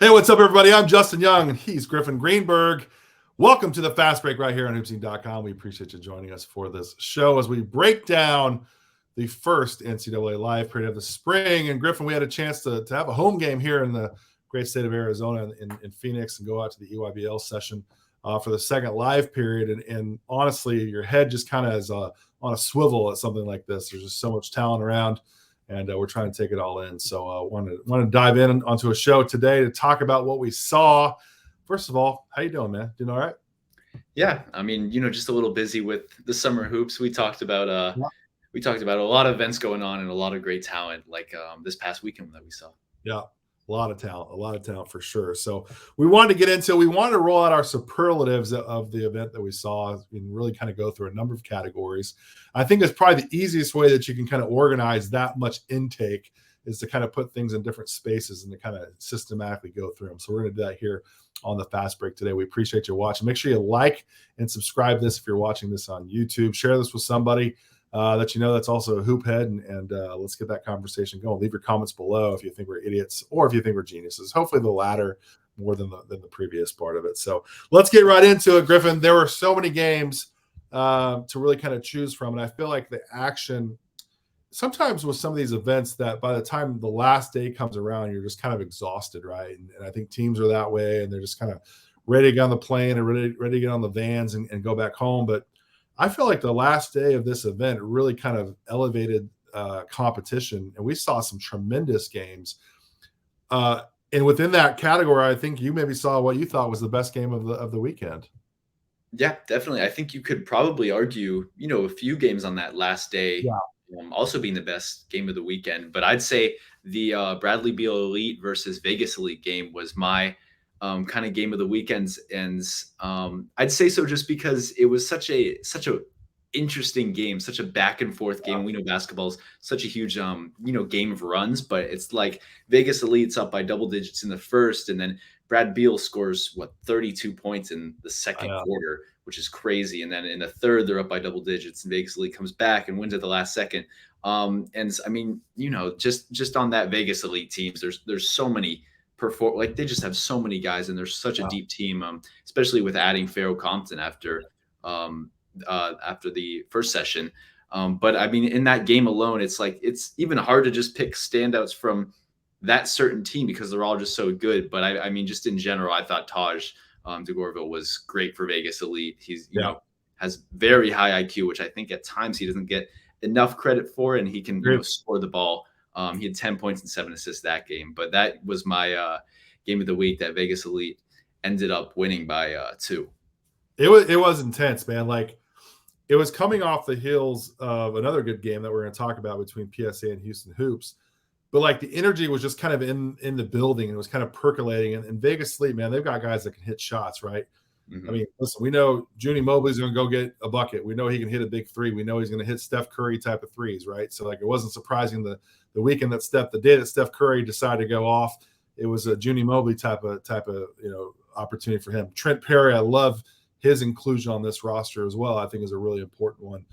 Hey, what's up, everybody? I'm Justin Young, and he's Griffin Greenburg. Welcome to the Fast Break right here on HoopSeen.com. We appreciate you joining us for this show as we break down the first NCAA live period of the spring. And Griffin, we had a chance to have a home game here in the great state of Arizona in Phoenix and go out to the EYBL session for the second live period. And honestly, your head just kind of is on a swivel at something like this. There's just so much talent around. And we're trying to take it all in. So I want to dive in onto a show today to talk about what we saw. First of all, how you doing, man? Doing all right? Yeah, I mean, just a little busy with the summer hoops. We talked about a lot of events going on and a lot of great talent, like this past weekend that we saw. Yeah, a lot of talent for sure. So we wanted to roll out our superlatives of the event that we saw and really kind of go through a number of categories. I think it's probably the easiest way that you can kind of organize that much intake is to kind of put things in different spaces and to kind of systematically go through them. So we're going to do that here on the Fast Break today. We appreciate you watching. Make sure you like and subscribe this if you're watching this on YouTube. Share this with somebody that you know that's also a hoop head, and let's get that conversation going. Leave your comments below if you think we're idiots or if you think we're geniuses. Hopefully the latter more than the previous part of it. So let's get right into it, Griffin. There were so many games to really kind of choose from, and I feel like the action sometimes with some of these events that by the time the last day comes around, you're just kind of exhausted, right? And I think teams are that way, and they're just kind of ready to get on the plane and ready to get on the vans and go back home. But I feel like the last day of this event really kind of elevated competition, and we saw some tremendous games. And within that category, I think you maybe saw what you thought was the best game of the weekend. Yeah, definitely. I think you could probably argue, a few games on that last day Yeah. also being the best game of the weekend. But I'd say the Bradley Beal Elite versus Vegas Elite game was my kind of game of the weekends, and I'd say so just because it was such a interesting game, such a back and forth game. We know basketball's such a huge game of runs, but it's like Vegas Elite's up by double digits in the first, and then Brad Beal scores 32 points in the second quarter, which is crazy. And then in the third, they're up by double digits, and Vegas Elite comes back and wins at the last second. And I mean, just on that Vegas Elite teams, there's so many they just have so many guys, and there's such a deep team, especially with adding Pharaoh Compton after the first session. But I mean, in that game alone, it's even hard to just pick standouts from that certain team because they're all just so good. But I mean, just in general, I thought Taj DeGorville was great for Vegas Elite. He's has very high IQ, which I think at times he doesn't get enough credit for, and he can score the ball. He had 10 points and 7 assists that game. But that was my game of the week that Vegas Elite ended up winning by 2. It was intense, man. Like, it was coming off the heels of another good game that we're going to talk about between PSA and Houston Hoops. But like the energy was just kind of in the building, and it was kind of percolating. And Vegas Elite, man, they've got guys that can hit shots, right? Mm-hmm. I mean, listen, we know Junie Mobley's going to go get a bucket. We know he can hit a big three. We know he's going to hit Steph Curry type of threes, right? So like it wasn't surprising the day that Steph Curry decided to go off, it was a Junie Mobley type of opportunity for him. Trent Perry, I love his inclusion on this roster as well. I think is a really important one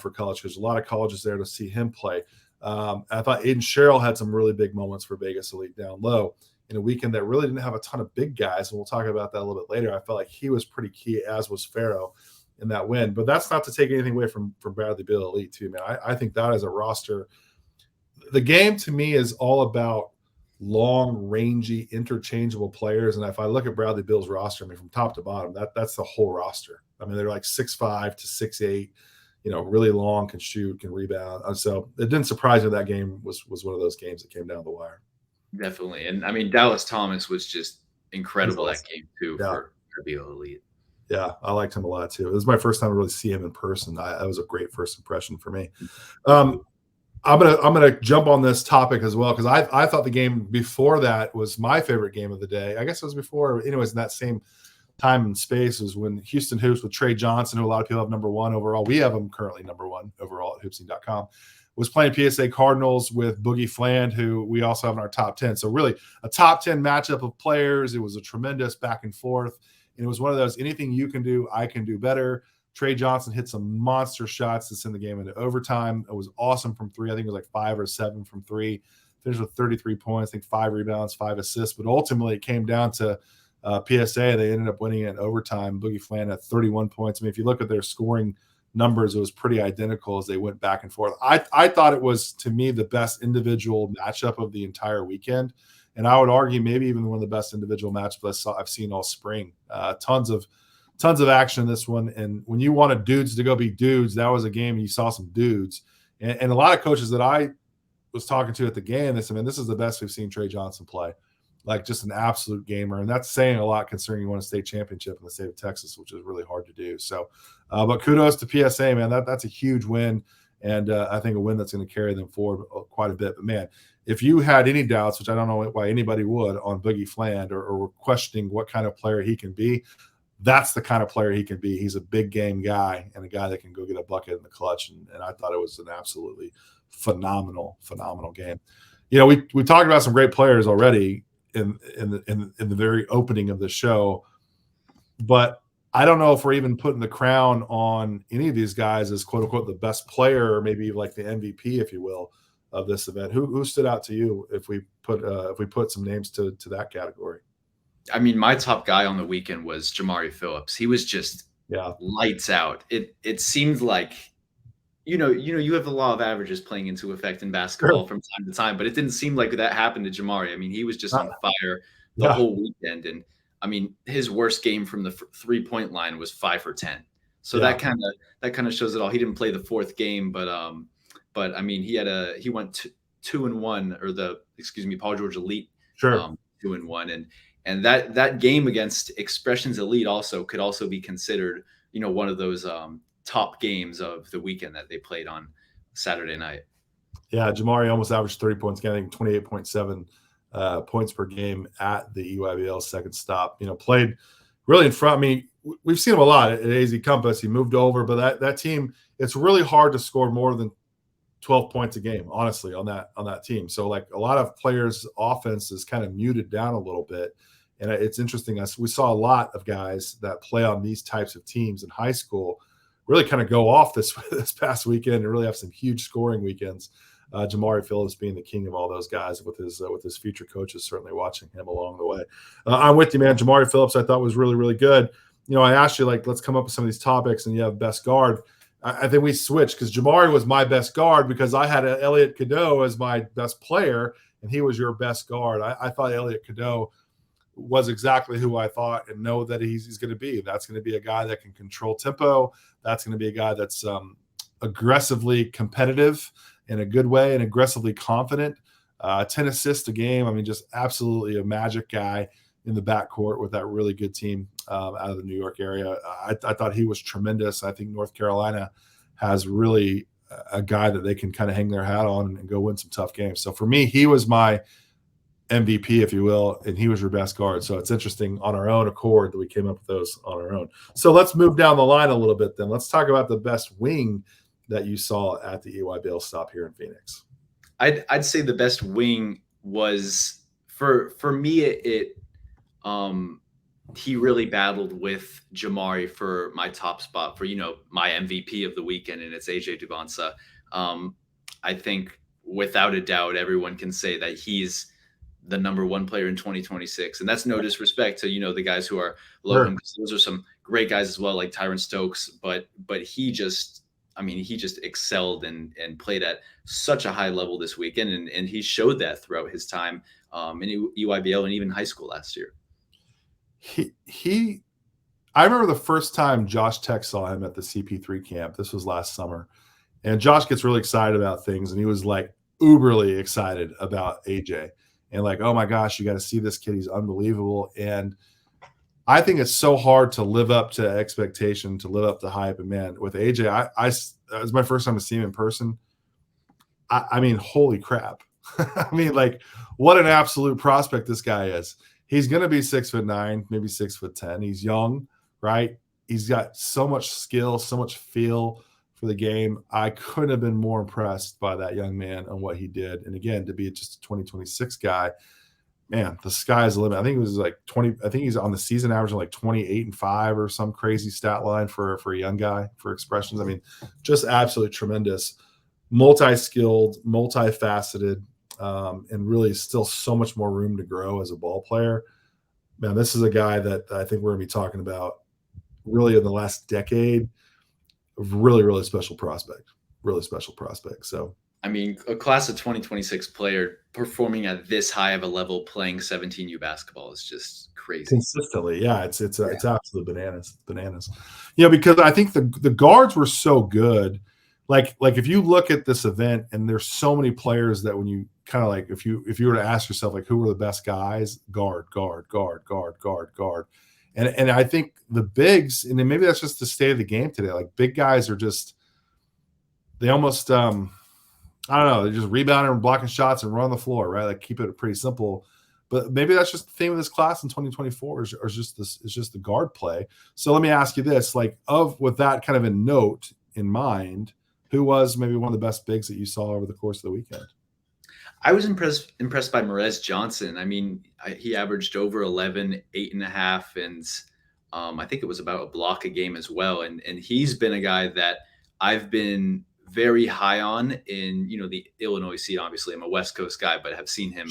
for college because a lot of colleges there to see him play. I thought Aiden Sherrill had some really big moments for Vegas Elite down low in a weekend that really didn't have a ton of big guys, and we'll talk about that a little bit later. I felt like he was pretty key, as was Pharaoh, in that win. But that's not to take anything away from Bradley Beal Elite too, man. I think that is a roster. The game to me is all about long, rangy, interchangeable players. And if I look at Bradley Beal's roster, I mean, from top to bottom, that's the whole roster. I mean, they're like 6'5" to 6'8", really long, can shoot, can rebound. So it didn't surprise me that game was one of those games that came down the wire. Definitely. And I mean, Dallas Thomas was just incredible that game too for Beal Elite. Yeah, I liked him a lot too. It was my first time to really see him in person. That was a great first impression for me. I'm gonna jump on this topic as well because I thought the game before that was my favorite game of the day. I guess it was before, anyways, in that same time and space was when Houston Hoops with Trey Johnson, who a lot of people have number 1 overall. We have him currently number 1 overall at HoopSeen.com. Was playing PSA Cardinals with Boogie Fland, who we also have in our top 10. So really a top 10 matchup of players. It was a tremendous back and forth. And it was one of those, anything you can do, I can do better. Trey Johnson hit some monster shots to send the game into overtime. It was awesome from 3. I think it was like 5 or 7 from 3. finished with 33 points, I think 5 rebounds, 5 assists. But ultimately, it came down to PSA. They ended up winning in overtime. Boogie Flan had 31 points. I mean, if you look at their scoring numbers, it was pretty identical as they went back and forth. I thought it was, to me, the best individual matchup of the entire weekend. And I would argue maybe even one of the best individual matchups I've seen all spring. Tons of action in this one. And when you wanted dudes to go be dudes, that was a game and you saw some dudes. And a lot of coaches that I was talking to at the game, they said, man, this is the best we've seen Trey Johnson play. Like, just an absolute gamer. And that's saying a lot considering you won a state championship in the state of Texas, which is really hard to do. So, but kudos to PSA, man. That's a huge win. And I think a win that's going to carry them forward quite a bit. But, man, if you had any doubts, which I don't know why anybody would, on Boogie Fland or were questioning what kind of player he can be, that's the kind of player he can be. He's a big game guy and a guy that can go get a bucket in the clutch. And I thought it was an absolutely phenomenal game. You know, we talked about some great players already in the very opening of the show, but I don't know if we're even putting the crown on any of these guys as quote unquote the best player, or maybe like the MVP, if you will, of this event. Who stood out to you if we put some names to that category? I mean, my top guy on the weekend was Jamari Phillips. He was just lights out. It seemed like, you have the law of averages playing into effect in basketball from time to time, but it didn't seem like that happened to Jamari. I mean, he was just on fire the whole weekend. And I mean, his worst game from the 3-point line was 5 for 10. So that kind of shows it all. He didn't play the fourth game, but I mean, he went 2-1, or Paul George Elite 2-1, and that game against Expressions Elite could also be considered, one of those top games of the weekend that they played on Saturday night. Yeah, Jamari almost averaged 30 points, getting 28.7 points per game at the EYBL second stop. Played really in front. I mean, we've seen him a lot at AZ Compass. He moved over, but that team, it's really hard to score more than 12 points a game, honestly, on that team. So, like, a lot of players' offense is kind of muted down a little bit. And it's interesting. We saw a lot of guys that play on these types of teams in high school really kind of go off this past weekend and really have some huge scoring weekends. Jamari Phillips being the king of all those guys, with his future coaches certainly watching him along the way. I'm with you, man. Jamari Phillips I thought was really, really good. I asked you, like, let's come up with some of these topics, and you have best guard. I think we switched because Jamari was my best guard because I had Elliot Cadeau as my best player, and he was your best guard. I thought Elliot Cadeau was exactly who I thought and know that he's going to be. That's going to be a guy that can control tempo. That's going to be a guy that's aggressively competitive in a good way and aggressively confident. 10 assists a game. I mean, just absolutely a magic guy in the backcourt with that really good team out of the New York area. I thought he was tremendous. I think North Carolina has really a guy that they can kind of hang their hat on and go win some tough games. So for me, he was my MVP, if you will, and he was your best guard. So it's interesting on our own accord that we came up with those on our own. So let's move down the line a little bit then. Let's talk about the best wing that you saw at the EYBL stop here in Phoenix. I'd say the best wing was for me. He really battled with Jamari for my top spot for my MVP of the weekend, and it's AJ Dubonsa. I think without a doubt, everyone can say that he's the number one player in 2026, and that's no disrespect to the guys who are below him, because those are some great guys as well, like Tyron Stokes. But he just excelled and played at such a high level this weekend, and he showed that throughout his time in EYBL and even high school last year. I remember the first time Josh Tech saw him at the CP3 camp. This was last summer, and Josh gets really excited about things, and he was like uberly excited about AJ. And like, oh my gosh, you got to see this kid. He's unbelievable. And I think it's so hard to live up to expectation, to live up to hype. And man, with AJ, it was my first time to see him in person. I mean, holy crap. I mean, like, what an absolute prospect this guy is. He's going to be 6'9", maybe 6'10". He's young, right? He's got so much skill, so much feel for the game. I couldn't have been more impressed by that young man and what he did. And again, to be just a 2026 guy, man, the sky's the limit. I think it was like 20. I think he's on the season average of like 28-5 or some crazy stat line for a young guy for Expressions. I mean, just absolutely tremendous, multi-skilled, multifaceted. and really still so much more room to grow as a ball player. Man, this is a guy that I think we're going to be talking about really in the last decade. Really, really special prospect. Really special prospect. So, I mean, a class of 2026 player performing at this high of a level, playing 17U basketball is just crazy. Consistently, yeah, it's absolute bananas. It's bananas. Because I think the guards were so good. Like if you look at this event and there's so many players that when you kind of like if you were to ask yourself like who were the best guys, guard. And I think the bigs, and then maybe that's just the state of the game today. Like big guys are just they almost I don't know, they're just rebounding and blocking shots and run the floor, right? Like keep it pretty simple. But maybe that's just the theme of this class in 2024 is just the guard play. So let me ask you this, like with that kind of a note in mind, who was maybe one of the best bigs that you saw over the course of the weekend? I was impressed by Merez Johnson. I mean, he averaged over 11, 8.5, and I think it was about a block a game as well. And he's been a guy that I've been very high on in, the Illinois scene. Obviously, I'm a West Coast guy, but have seen him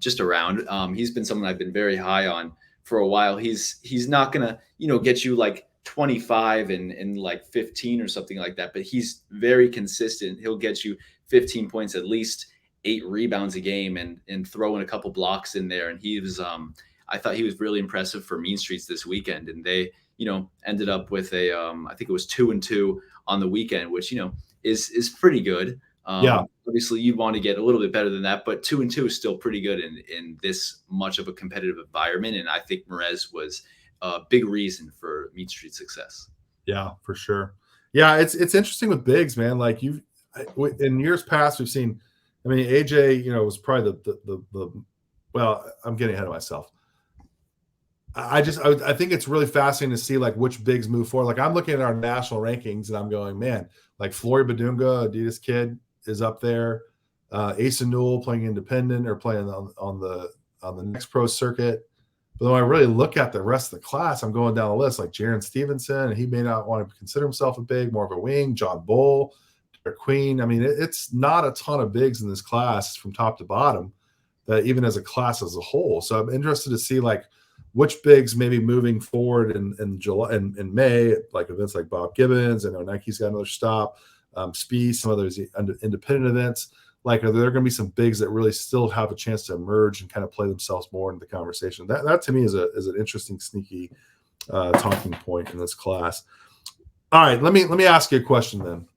just around. He's been someone I've been very high on for a while. He's not gonna, get you like 25 and like 15 or something like that, but he's very consistent. He'll get you 15 points, at least 8 rebounds a game, and throw in a couple blocks in there. And he was, I thought he was really impressive for Mean Streets this weekend. And they, ended up with a, I think it was 2-2 on the weekend, which, is pretty good. Obviously you'd want to get a little bit better than that, but 2-2 is still pretty good in this much of a competitive environment. And I think Merez was a big reason for Mean Street's success. Yeah, for sure. Yeah, it's interesting with bigs, man. Like in years past, we've seen. I mean, AJ, was probably the. Well, I'm getting ahead of myself. I think it's really fascinating to see like which bigs move forward. Like I'm looking at our national rankings and I'm going, man, like Flory Badunga, Adidas kid, is up there. Asa Newell playing independent or playing on the next pro circuit. But when I really look at the rest of the class, I'm going down the list like Jaron Stevenson, and he may not want to consider himself a big, more of a wing. John Bull, Derek Queen. I mean, it's not a ton of bigs in this class from top to bottom, that even as a class as a whole. So I'm interested to see like which bigs maybe moving forward in July and in May, like events like Bob Gibbons. I know Nike's got another stop, Speed, some of those independent events. Like, are there going to be some bigs that really still have a chance to emerge and kind of play themselves more into the conversation? That to me is an interesting, sneaky talking point in this class. All right, let me ask you a question then.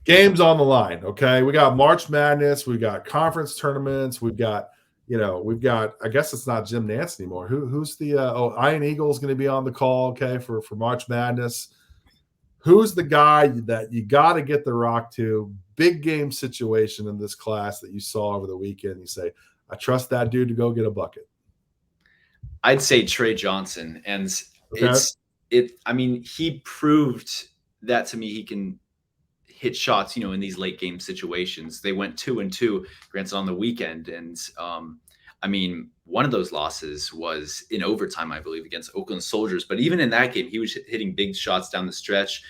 Games on the line, okay? We got March Madness, we got conference tournaments, we've got, I guess it's not Jim Nance anymore. Who's the Iron Eagle is going to be on the call, okay, for March Madness. Who's the guy that you got to get the rock to? Big game situation in this class that you saw over the weekend. You say, I trust that dude to go get a bucket. I'd say Trey Johnson. And I mean, he proved that to me. He can hit shots, in these late game situations. They went 2-2, granted on the weekend. And I mean, one of those losses was in overtime, I believe, against Oakland Soldiers. But even in that game, he was hitting big shots down the stretch.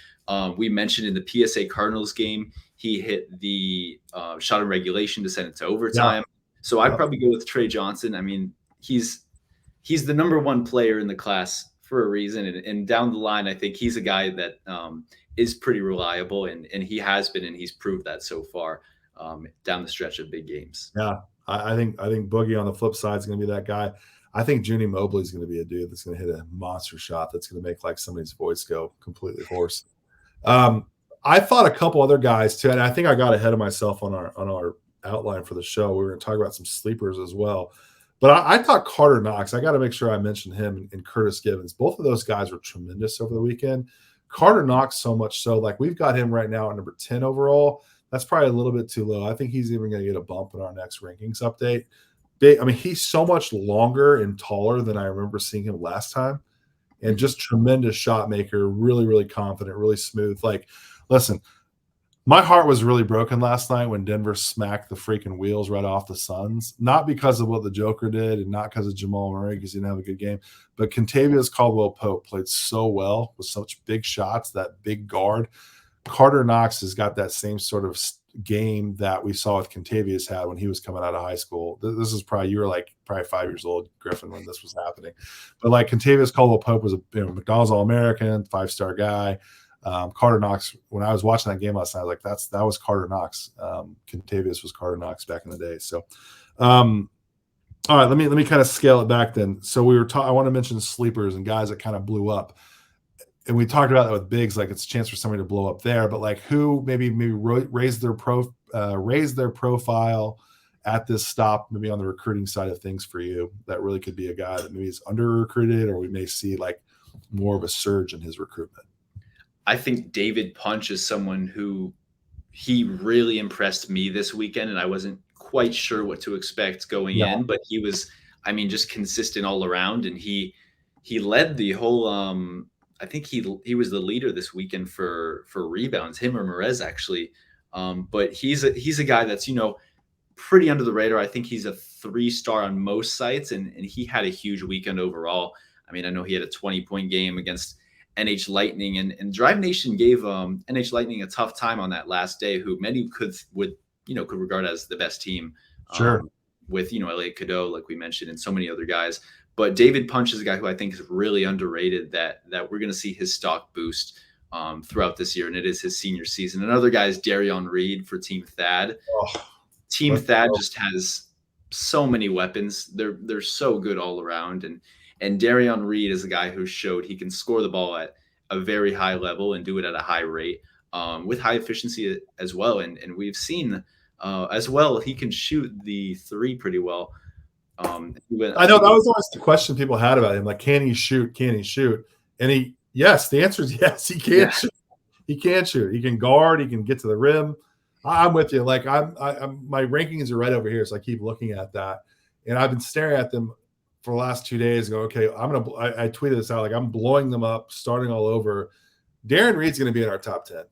We mentioned in the PSA Cardinals game, he hit the shot in regulation to send it to overtime. So I'd probably go with Trey Johnson. I mean, he's the number one player in the class for a reason. And down the line, I think he's a guy that is pretty reliable, and he has been, and he's proved that so far down the stretch of big games. Yeah. I think Boogie on the flip side is going to be that guy. I think Junie Mobley is going to be a dude that's going to hit a monster shot that's going to make like somebody's voice go completely hoarse. I thought a couple other guys too, and I think I got ahead of myself on our outline for the show. We were going to talk about some sleepers as well, but I thought Carter Knox. I got to make sure I mention him and Curtis Givens. Both of those guys were tremendous over the weekend. Carter Knox so much so, like we've got him right now at number 10 overall. That's probably a little bit too low. I think he's even going to get a bump in our next rankings update. I mean, he's so much longer and taller than I remember seeing him last time, and just tremendous shot maker, really, really confident, really smooth. Like, listen, my heart was really broken last night when Denver smacked the freaking wheels right off the Suns, not because of what the Joker did and not because of Jamal Murray because he didn't have a good game, but Kentavious Caldwell-Pope played so well with such big shots, that big guard. Carter Knox has got that same sort of game that we saw with Contavious had when he was coming out of high school. This is probably, you were like probably 5 years old, Griffin, when this was happening. But like Contavious Caldwell-Pope was a McDonald's All-American, 5-star guy. Carter Knox, when I was watching that game last night, I was like, that was Carter Knox. Contavious was Carter Knox back in the day. So, all right, let me kind of scale it back then. So we were I want to mention sleepers and guys that kind of blew up. And we talked about that with bigs, like it's a chance for somebody to blow up there, but like who maybe raise their profile at this stop, maybe on the recruiting side of things for you, that really could be a guy that maybe is under recruited, or we may see like more of a surge in his recruitment. I think David Punch is someone who he really impressed me this weekend, and I wasn't quite sure what to expect going in, but he was, I mean, just consistent all around, and he led the whole I think he was the leader this weekend for rebounds, him or Merez actually. But he's a guy that's, pretty under the radar. I think he's a 3-star on most sites, and he had a huge weekend overall. I mean, I know he had a 20-point game against NH Lightning, and Drive Nation gave NH Lightning a tough time on that last day, who many could regard as the best team. Sure. With Elliot Cadeau, like we mentioned, and so many other guys. But David Punch is a guy who I think is really underrated, that we're going to see his stock boost throughout this year, and it is his senior season. Another guy is Darion Reed for Team Thad. Team Thad just has so many weapons. They're so good all around, and Darion Reed is a guy who showed he can score the ball at a very high level and do it at a high rate with high efficiency as well. And we've seen as well, he can shoot the 3 pretty well. I know that was always the question people had about him. Like, can he shoot? Can he shoot? And yes, the answer is yes, he can shoot. He can shoot. He can guard. He can get to the rim. I'm with you. Like I'm my rankings are right over here. So I keep looking at that, and I've been staring at them for the last 2 days. Go, okay, I tweeted this out. Like, I'm blowing them up, starting all over. Darren Reed's going to be in our top 10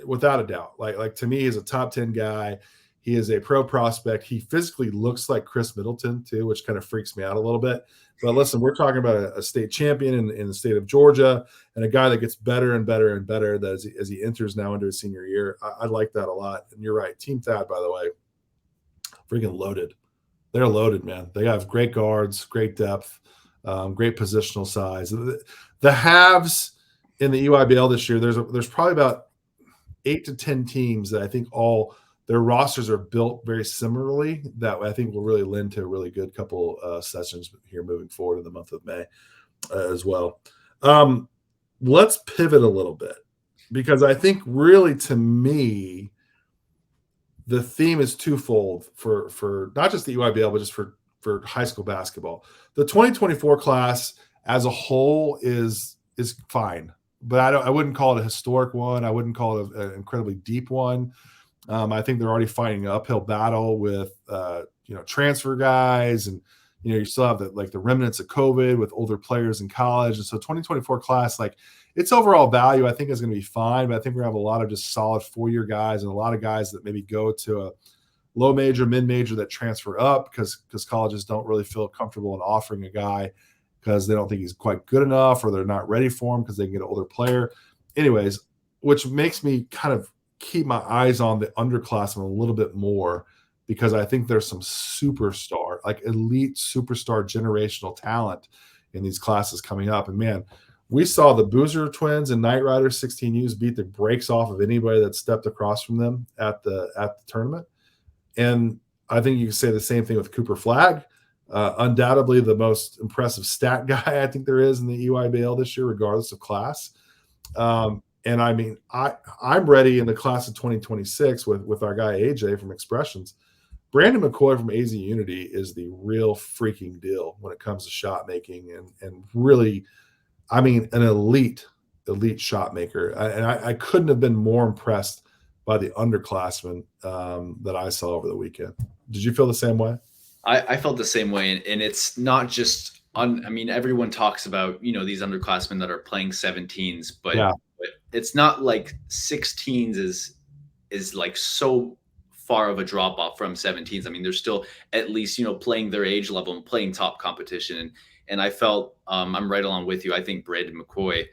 without a doubt. Like to me, he's a top 10 guy. He is a pro prospect. He physically looks like Chris Middleton too, which kind of freaks me out a little bit. But listen, we're talking about a state champion in the state of Georgia, and a guy that gets better and better and better as he enters now into his senior year. I like that a lot. And you're right. Team Thad, by the way, freaking loaded. They're loaded, man. They have great guards, great depth, great positional size. The halves in the EYBL this year, there's probably about 8 to 10 teams that I think all their rosters are built very similarly, that I think will really lend to a really good couple sessions here moving forward in the month of May as well. Let's pivot a little bit, because I think really, to me, the theme is twofold for not just the EYBL, but just for high school basketball. The 2024 class as a whole is fine, but I wouldn't call it a historic one. I wouldn't call it an incredibly deep one. I think they're already fighting an uphill battle with transfer guys, and you still have the remnants of COVID with older players in college. And so 2024 class, like, its overall value, I think, is going to be fine, but I think we're going to have a lot of just solid 4-year guys, and a lot of guys that maybe go to a low major, mid major, that transfer up because colleges don't really feel comfortable in offering a guy because they don't think he's quite good enough, or they're not ready for him because they can get an older player. Anyways, which makes me kind of keep my eyes on the underclassmen a little bit more, because I think there's some superstar, like elite superstar generational talent in these classes coming up. And man, we saw the Boozer twins and Knight Rider 16Us beat the brakes off of anybody that stepped across from them at the tournament. And I think you can say the same thing with Cooper Flagg. Undoubtedly the most impressive stat guy I think there is in the EYBL this year, regardless of class. And I mean, I'm ready in the class of 2026 with our guy AJ from Expressions. Brandon McCoy from AZ Unity is the real freaking deal when it comes to shot making, and really, I mean, an elite shot maker. I couldn't have been more impressed by the underclassmen that I saw over the weekend. Did you feel the same way? I felt the same way, and it's not just I mean, everyone talks about these underclassmen that are playing 17s, but it's not like 16s is like so far of a drop off from 17s. I mean, they're still at least playing their age level and playing top competition. And I felt I'm right along with you. I think Brandon McCoy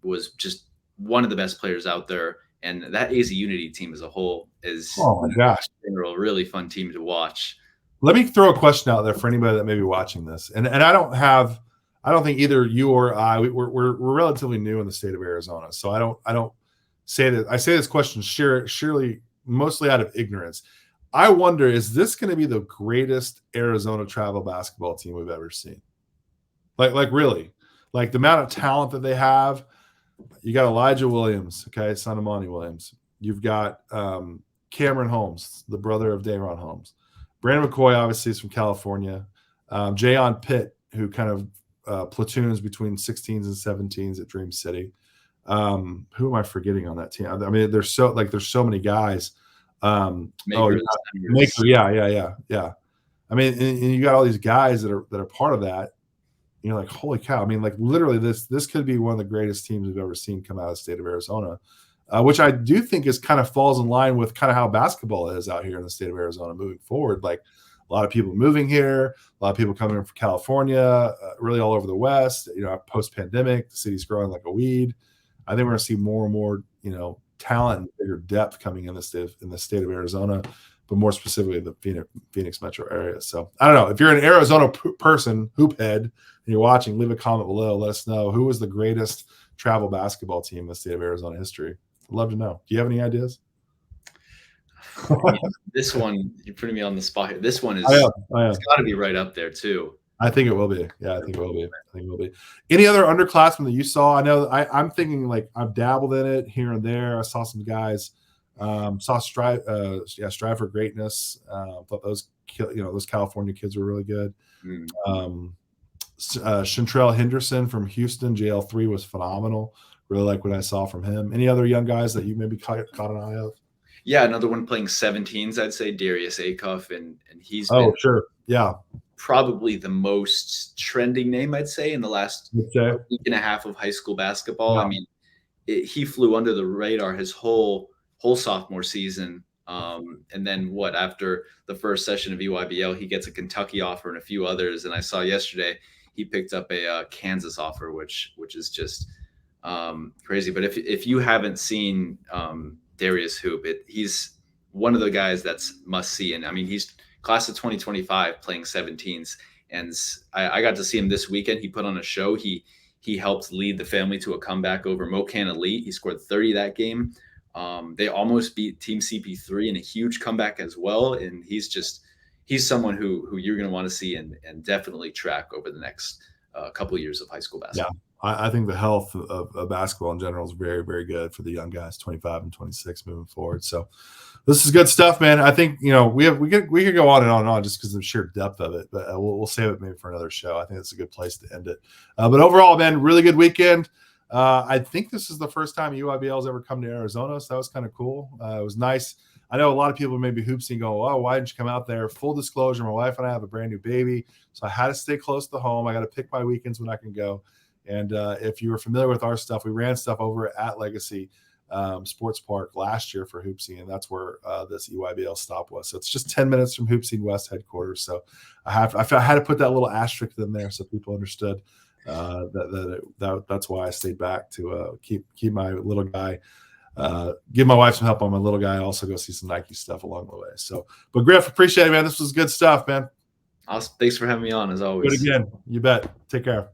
was just one of the best players out there, and that AZ Unity team as a whole is Oh my gosh. in general, really fun team to watch. Let me throw a question out there for anybody that may be watching this. And I don't think either you or I, we're relatively new in the state of Arizona. So I don't say that. I say this question surely mostly out of ignorance. I wonder, is this going to be the greatest Arizona travel basketball team we've ever seen? Like really, like the amount of talent that they have. You got Elijah Williams, okay, son of Monty Williams. You've got Cameron Holmes, the brother of Dayron Holmes. Brandon McCoy, obviously, is from California. Jayon Pitt, who kind of platoons between 16s and 17s at Dream City. Who am I forgetting on that team? I mean, there's so many guys. Maker, yeah. I mean, and you got all these guys that are part of that. You're like, holy cow! I mean, like literally, this could be one of the greatest teams we've ever seen come out of the state of Arizona, which I do think is kind of falls in line with kind of how basketball is out here in the state of Arizona moving forward. Like a lot of people moving here, a lot of people coming in from California, really all over the West. Post pandemic, the city's growing like a weed. I think we're going to see more and more, talent and bigger depth coming in the state of Arizona, but more specifically the Phoenix metro area. So I don't know if you're an Arizona person, hoop head, and you're watching, leave a comment below. Let us know who was the greatest travel basketball team in the state of Arizona history. I'd love to know. Do you have any ideas? This one, you're putting me on the spot here. This one is it's got to be right up there too. I think it will be. Yeah, I think it will be. Any other underclassmen that you saw? I know I'm thinking like I've dabbled in it here and there. I saw some guys, saw Strive for Greatness. Thought those California kids were really good. Shantrell Henderson from Houston, JL3 was phenomenal. Really like what I saw from him. Any other young guys that you maybe caught an eye of? Yeah, another one playing 17s, I'd say Darius Acuff, and he's sure. Yeah. Probably the most trending name, I'd say, in the last week and a half of high school basketball. Yeah. I mean, he flew under the radar his whole sophomore season. And then after the first session of EYBL, he gets a Kentucky offer and a few others. And I saw yesterday he picked up a Kansas offer, which is just crazy. But if you haven't seen Darius hoop, he's one of the guys that's must see. And I mean, he's class of 2025 playing 17s. And I got to see him this weekend. He put on a show. He helped lead the family to a comeback over Mocan Elite. He scored 30 that game. They almost beat Team CP3 in a huge comeback as well. And he's someone who you're going to want to see and definitely track over the next couple of years of high school basketball. Yeah. I think the health of basketball in general is very, very good for the young guys, 25 and 26 moving forward. So this is good stuff, man. I think, we could go on and on just because of the sheer depth of it, but we'll save it maybe for another show. I think it's a good place to end it. But overall, man, really good weekend. I think this is the first time EYBL has ever come to Arizona, so that was kind of cool. It was nice. I know a lot of people maybe HoopSeen go, oh, why didn't you come out there? Full disclosure, my wife and I have a brand new baby, so I had to stay close to home. I got to pick my weekends when I can go. And if you were familiar with our stuff, we ran stuff over at Legacy Sports Park last year for HoopSeen, and that's where this EYBL stop was. So it's just 10 minutes from HoopSeen West headquarters. So I had to put that little asterisk in there so people understood that's why I stayed back to keep my little guy, give my wife some help on my little guy, also go see some Nike stuff along the way. So, but Griff, appreciate it, man. This was good stuff, man. Awesome. Thanks for having me on as always. Do it again. You bet. Take care.